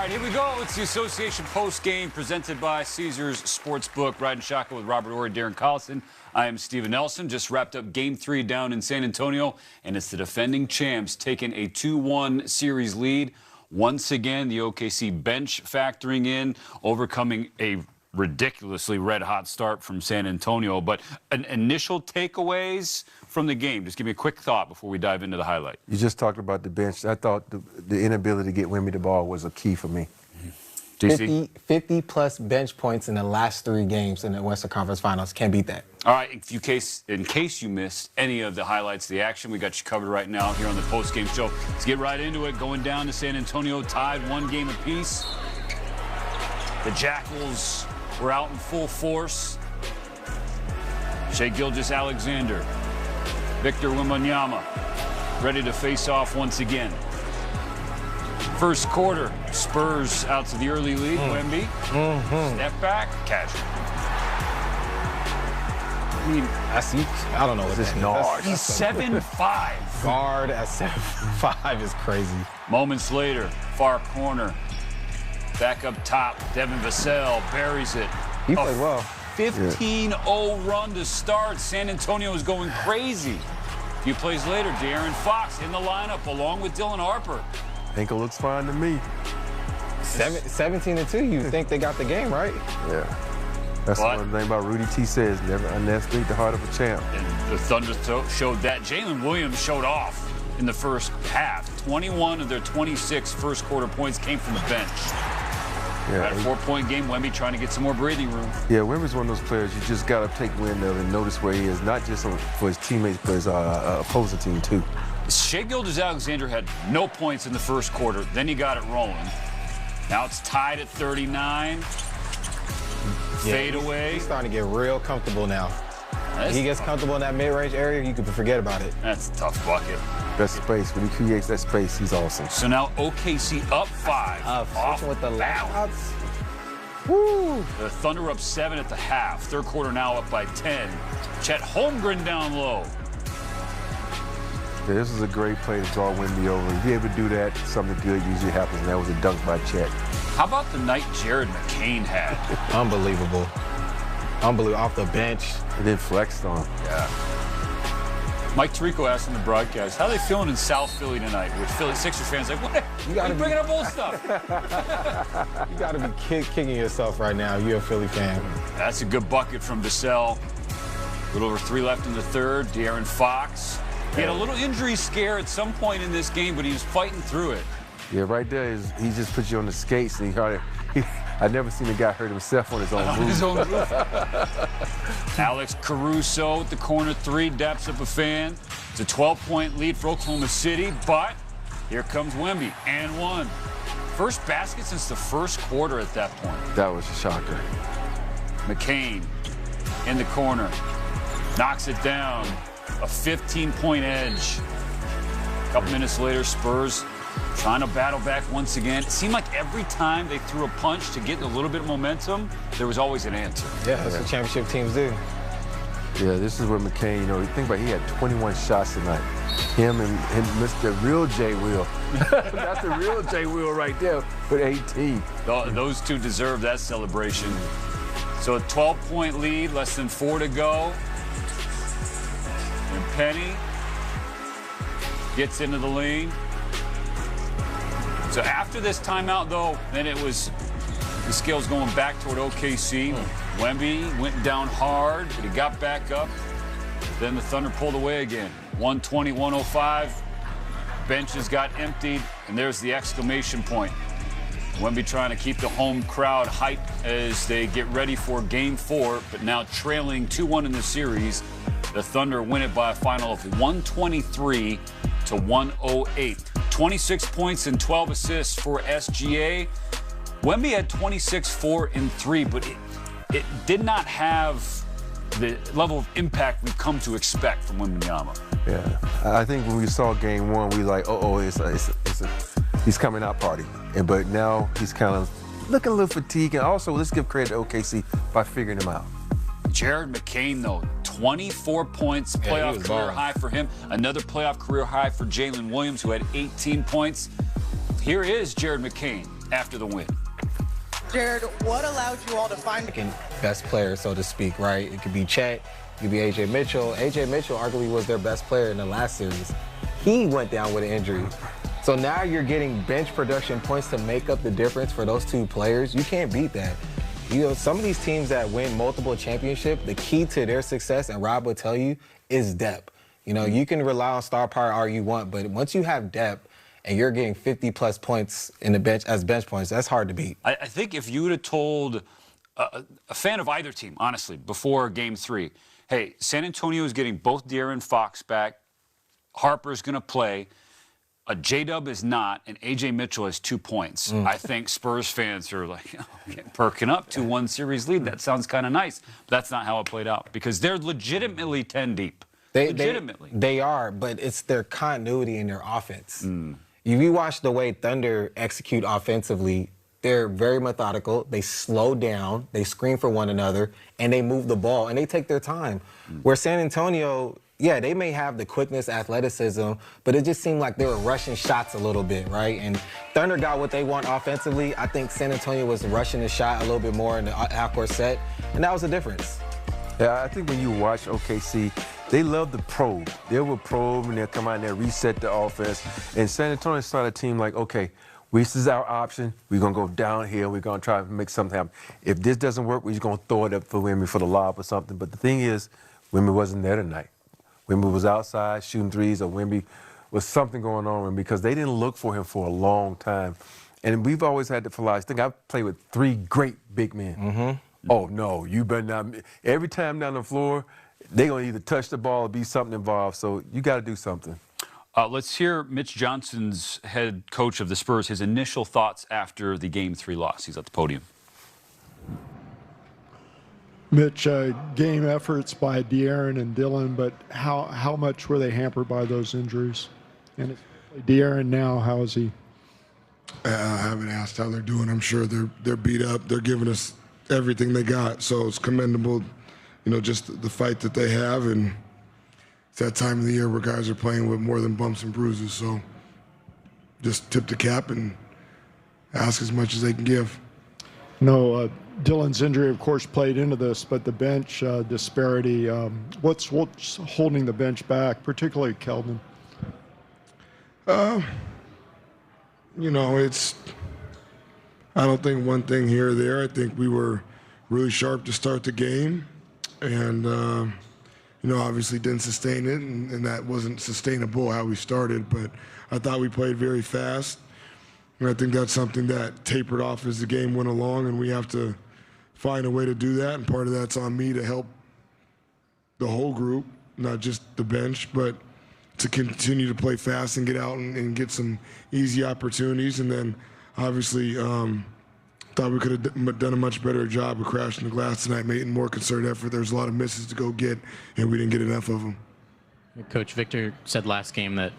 right, here we go. It's the Association Post Game presented by Caesars Sportsbook. Riding shotgun with Robert Horry, Darren Collison. I am Steven Nelson. Just wrapped up Game 3 down in San Antonio, and it's the defending champs taking a 2-1 series lead. Once again, the OKC bench factoring in, overcoming a ridiculously red-hot start from San Antonio. But initial takeaways from the game. Just give me a quick thought before we dive into the highlight. You just talked about the bench. I thought the inability to get Wemby the ball was a key for me. 50-plus bench points in the last 3 games in the Western Conference Finals. Can't beat that. All right, in case you missed any of the highlights of the action, we got you covered right now here on the post-game show. Let's get right into it. Going down to San Antonio, tied 1 game apiece. The Jackals were out in full force. Shai Gilgeous-Alexander, Victor Wembanyama, ready to face off once again. First quarter, Spurs out to the early lead. Wemby, step back, casual. I mean, I don't know what this is. He's 7'5". Guard at 7'5" is crazy. Moments later, far corner, back up top, Devin Vassell buries it. He played well. 15-0 run to start. San Antonio is going crazy. A few plays later, De'Aaron Fox in the lineup along with Dylan Harper. Ankle looks fine to me. 17-2, you think they got the game, right? Yeah. That's one thing about Rudy T says, never underestimate the heart of a champ. And the Thunder showed that. Jalen Williams showed off in the first half. 21 of their 26 first quarter points came from the bench. Yeah, At a 4-point game, Wemby trying to get some more breathing room. Yeah, Wemby's one of those players you just got to take wind of and notice where he is, not just for his teammates, but his opposing team, too. Shai Gilgeous-Alexander had no points in the first quarter. Then he got it rolling. Now it's tied at 39. Fade away. He's starting to get real comfortable now. That's he gets comfortable in that mid-range area, you can forget about it. That's a tough bucket. That space, when he creates that space, he's awesome. So now OKC up 5. Off with the balance. Woo! The Thunder up 7 at the half. Third quarter now up by 10. Chet Holmgren down low. Yeah, this is a great play to draw Wemby over. If you're able to do that, something good usually happens, and that was a dunk by Chet. How about the night Jared McCain had? Unbelievable. Unbelievable. Off the bench. And then flexed on. Yeah. Mike Tirico asked in the broadcast, how are they feeling in South Philly tonight? With Philly Sixers fans like, what? You bringing up old stuff? You got to be kicking yourself right now. You're a Philly fan. That's a good bucket from Vassell. A little over 3 left in the third. De'Aaron Fox. He had a little injury scare at some point in this game, but he was fighting through it. Yeah, right there is he just puts you on the skates, and I've never seen a guy hurt himself on his own move. Alex Caruso with the corner 3, daps up a fan. It's a 12-point lead for Oklahoma City, but here comes Wemby, and 1. First basket since the first quarter at that point. That was a shocker. McCain in the corner, knocks it down. A 15-point edge. A couple minutes later, Spurs trying to battle back once again. It seemed like every time they threw a punch to get a little bit of momentum, there was always an answer. Yeah, that's what championship teams do. Yeah, this is where McCain, think about it, he had 21 shots tonight. Him and Mr. Real J. Will. That's the real J. Will right there with 18. Those two deserve that celebration. So a 12-point lead, less than 4 to go. And Penny gets into the lane. So after this timeout, though, then it was the scales going back toward OKC. Wemby went down hard, but he got back up. Then the Thunder pulled away again. 120-105. Benches got emptied, and there's the exclamation point. Wemby trying to keep the home crowd hyped as they get ready for Game 4, but now trailing 2-1 in the series. The Thunder win it by a final of 123-108. 26 points and 12 assists for SGA. Wemby had 26, 4, and 3, but it did not have the level of impact we've come to expect from Wembanyama. Yeah, I think when we saw Game 1, we like, he's coming out party. But now he's kind of looking a little fatigued. And also, let's give credit to OKC by figuring him out. Jared McCain, though, 24 points, playoff career high for him. Another playoff career high for Jalen Williams, who had 18 points. Here is Jared McCain after the win. Jared, what allowed you all to find Best player, so to speak, right? It could be Chet, it could be A.J. Mitchell. A.J. Mitchell arguably was their best player in the last series. He went down with an injury. So now you're getting bench production points to make up the difference for those two players. You can't beat that. You know, some of these teams that win multiple championships, the key to their success, and Rob will tell you, is depth. You know, you can rely on star power all you want, but once you have depth and you're getting 50-plus points in the bench as bench points, that's hard to beat. I think if you would have told a fan of either team, honestly, before Game 3, hey, San Antonio is getting both De'Aaron Fox back, Harper's going to play, J-Dub is not, and A.J. Mitchell has 2 points. I think Spurs fans are like, perking up, 2-1 series lead. That sounds kind of nice. But that's not how it played out because they're legitimately 10 deep. Legitimately. They are, but it's their continuity in their offense. If you watch the way Thunder execute offensively, they're very methodical. They slow down, they screen for one another, and they move the ball, and they take their time. Where San Antonio, yeah, they may have the quickness, athleticism, but it just seemed like they were rushing shots a little bit, right? And Thunder got what they want offensively. I think San Antonio was rushing the shot a little bit more in the half-court set, and that was the difference. Yeah, I think when you watch OKC, they love the probe. They will probe and they'll come out and they'll reset the offense. And San Antonio started a team like, okay, this is our option. We're going to go downhill. We're going to try to make something happen. If this doesn't work, we're just going to throw it up for Wemby for the lob or something. But the thing is, Wemby wasn't there tonight. Wemby was outside shooting threes, or Wemby was something going on with him because they didn't look for him for a long time. And we've always had the philosophy. I think I've played with 3 great big men. Oh, no, you better not. Every time down the floor, they're going to either touch the ball or be something involved. So you got to do something. Let's hear Mitch Johnson's head coach of the Spurs, his initial thoughts after the Game 3 loss. He's at the podium. Mitch, game efforts by De'Aaron and Dillon, but how much were they hampered by those injuries? And De'Aaron now, how is he? I haven't asked how they're doing. I'm sure they're beat up. They're giving us everything they got, so it's commendable, you know, just the fight that they have, and it's that time of the year where guys are playing with more than bumps and bruises, so just tip the cap and ask as much as they can give. No, Dillon's injury, of course, played into this, but the bench disparity, what's holding the bench back, particularly Keldon? You know, I don't think one thing here or there. I think we were really sharp to start the game, and you know, obviously didn't sustain it, and that wasn't sustainable how we started. But I thought we played very fast, and I think that's something that tapered off as the game went along, and we have to find a way to do that. And part of that's on me to help the whole group, not just the bench, but to continue to play fast and get out and get some easy opportunities, and then obviously, thought we could have done a much better job of crashing the glass tonight, making more concerted effort. There's a lot of misses to go get, and we didn't get enough of them. Coach Victor said last game that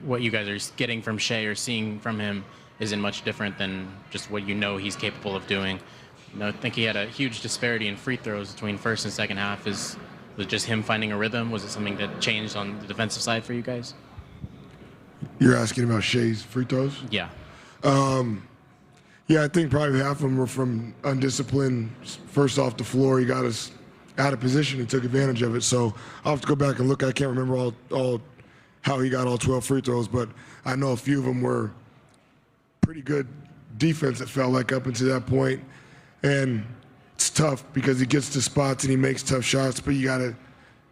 what you guys are getting from Shai or seeing from him isn't much different than just what you know he's capable of doing. You know, I think he had a huge disparity in free throws between first and second half. Was it just him finding a rhythm? Was it something that changed on the defensive side for you guys? You're asking about Shai's free throws? Yeah. Yeah, I think probably half of them were from undisciplined. First off the floor, he got us out of position and took advantage of it. So I'll have to go back and look. I can't remember all how he got all 12 free throws, but I know a few of them were pretty good defense, it felt like, up until that point. And it's tough because he gets to spots and he makes tough shots, but you got to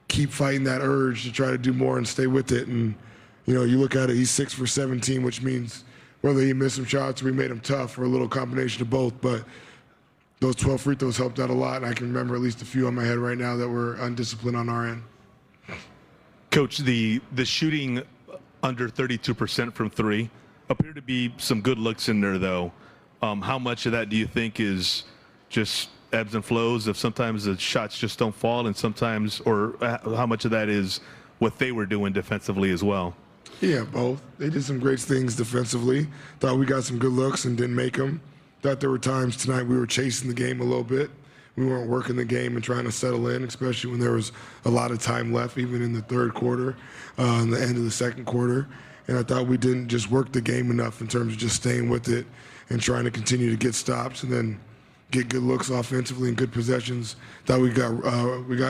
keep fighting that urge to try to do more and stay with it. And, you know, you look at it, he's 6 for 17, which means whether he missed some shots or we made him tough, or a little combination of both. But those 12 free throws helped out a lot, and I can remember at least a few on my head right now that were undisciplined on our end. Coach, the shooting under 32% from 3 appear to be some good looks in there, though. How much of that do you think is just ebbs and flows of sometimes the shots just don't fall, and sometimes, or how much of that is what they were doing defensively as well? Yeah, both. They did some great things defensively. Thought we got some good looks and didn't make them. Thought there were times tonight we were chasing the game a little bit. We weren't working the game and trying to settle in, especially when there was a lot of time left, even in the third quarter, in the end of the second quarter. And I thought we didn't just work the game enough in terms of just staying with it and trying to continue to get stops and then get good looks offensively and good possessions. Thought we got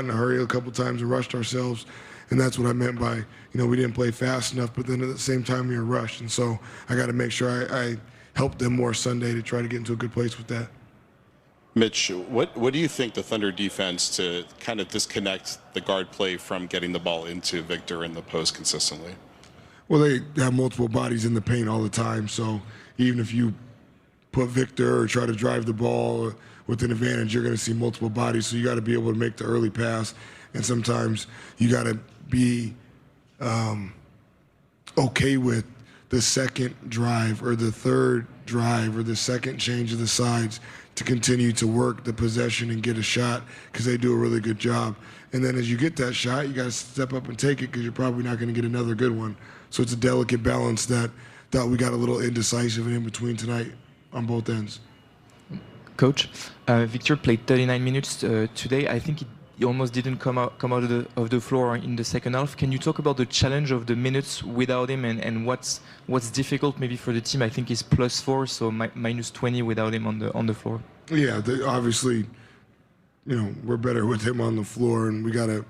in a hurry a couple times and rushed ourselves, and that's what I meant by, we didn't play fast enough, but then at the same time we were rushed. And so I got to make sure I help them more Sunday to try to get into a good place with that. Mitch, what do you think the Thunder defense to kind of disconnect the guard play from getting the ball into Victor in the post consistently? Well, they have multiple bodies in the paint all the time, so even if you put Victor or try to drive the ball with an advantage, you're going to see multiple bodies, so you got to be able to make the early pass, and sometimes you got to be okay with the second drive or the third drive or the second change of the sides to continue to work the possession and get a shot, because they do a really good job. And then as you get that shot, you got to step up and take it, because you're probably not going to get another good one. So it's a delicate balance that we got a little indecisive and in between tonight on both ends. Coach, Victor played 39 minutes today. I think he almost didn't come out of the floor in the second half. Can you talk about the challenge of the minutes without him and what's difficult maybe for the team? I think he's +4, so minus 20 without him on the floor. Yeah, obviously, we're better with him on the floor, and we got to